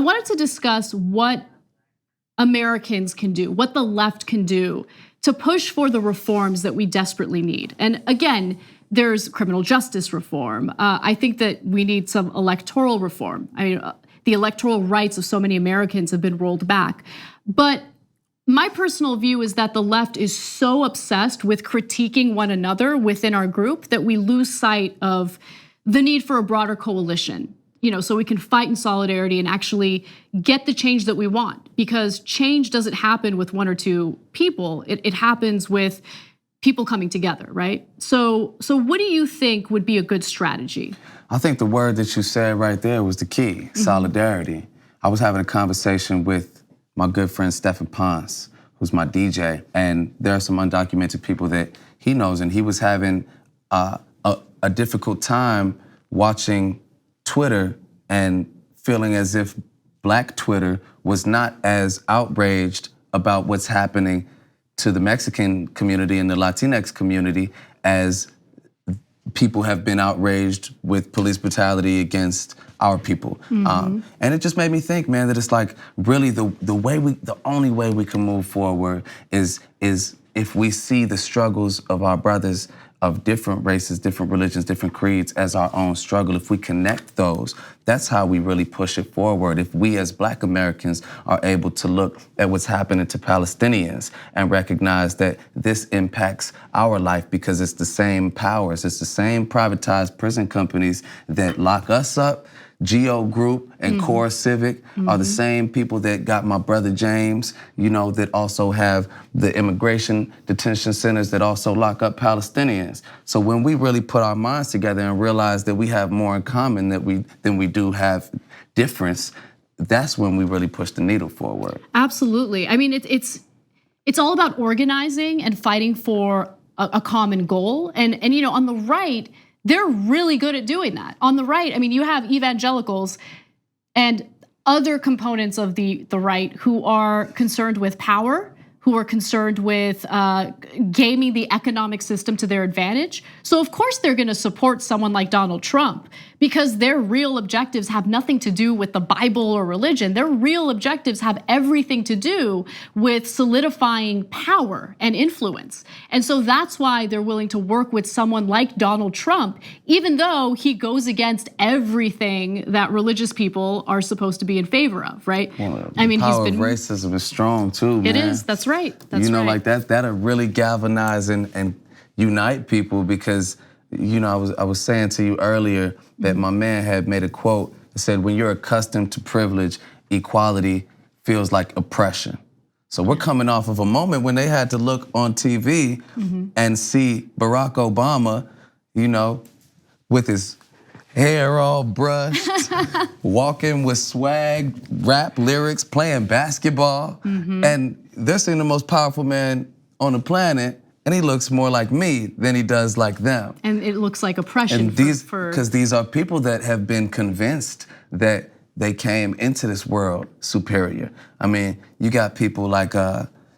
I wanted to discuss what Americans can do, what the left can do to push for the reforms that we desperately need. And again, there's criminal justice reform. I think that we need some electoral reform. I mean, the electoral rights of so many Americans have been rolled back. But my personal view is that the left is so obsessed with critiquing one another within our group that we lose sight of the need for a broader coalition, so we can fight in solidarity and actually get the change that we want. Because change doesn't happen with one or two people. It happens with people coming together, right? So what do you think would be a good strategy? I think the word that you said right there was the key, solidarity. I was having a conversation with my good friend Stephen Ponce, who's my DJ, and there are some undocumented people that he knows, and he was having a difficult time watching Twitter and feeling as if Black Twitter was not as outraged about what's happening to the Mexican community and the Latinx community as people have been outraged with police brutality against our people. And it just made me think, man, that it's like really the only way we can move forward is if we see the struggles of our brothers of different races, different religions, different creeds as our own struggle. If we connect those, that's how we really push it forward. If we as Black Americans are able to look at what's happening to Palestinians and recognize that this impacts our life because it's the same powers, it's the same privatized prison companies that lock us up. Geo Group and Core Civic are the same people that got my brother James, that also have the immigration detention centers that also lock up Palestinians. So when we really put our minds together and realize that we have more in common than we do have difference, that's when we really push the needle forward. Absolutely. I mean, it's all about organizing and fighting for a common goal. And on the right, they're really good at doing that. On the right, I mean, you have evangelicals and other components of the right who are concerned with power, who are concerned with gaming the economic system to their advantage. So of course they're gonna support someone like Donald Trump because their real objectives have nothing to do with the Bible or religion. Their real objectives have everything to do with solidifying power and influence. And so that's why they're willing to work with someone like Donald Trump, even though he goes against everything that religious people are supposed to be in favor of, right? Well, I mean, the power of racism is strong too, man. It is, that's right, that's right. Like that'll really galvanize and unite people because, I was saying to you earlier that my man had made a quote that said, when you're accustomed to privilege, equality feels like oppression. So we're coming off of a moment when they had to look on TV and see Barack Obama, with his hair all brushed, walking with swag, rap lyrics, playing basketball. And they're seeing the most powerful man on the planet, and he looks more like me than he does like them. And it looks like oppression. And because these are people that have been convinced that they came into this world superior. I mean, you got people like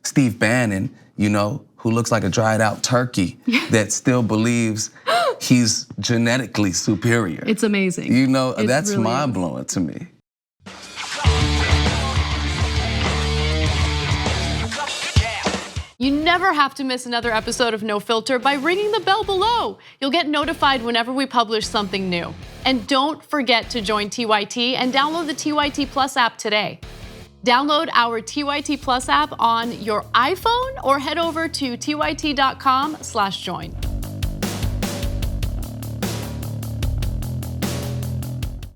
Steve Bannon, who looks like a dried out turkey that still believes he's genetically superior. It's amazing. That's really mind blowing to me. You never have to miss another episode of No Filter by ringing the bell below. You'll get notified whenever we publish something new. And don't forget to join TYT and download the TYT Plus app today. Download our TYT Plus app on your iPhone or head over to tyt.com/join.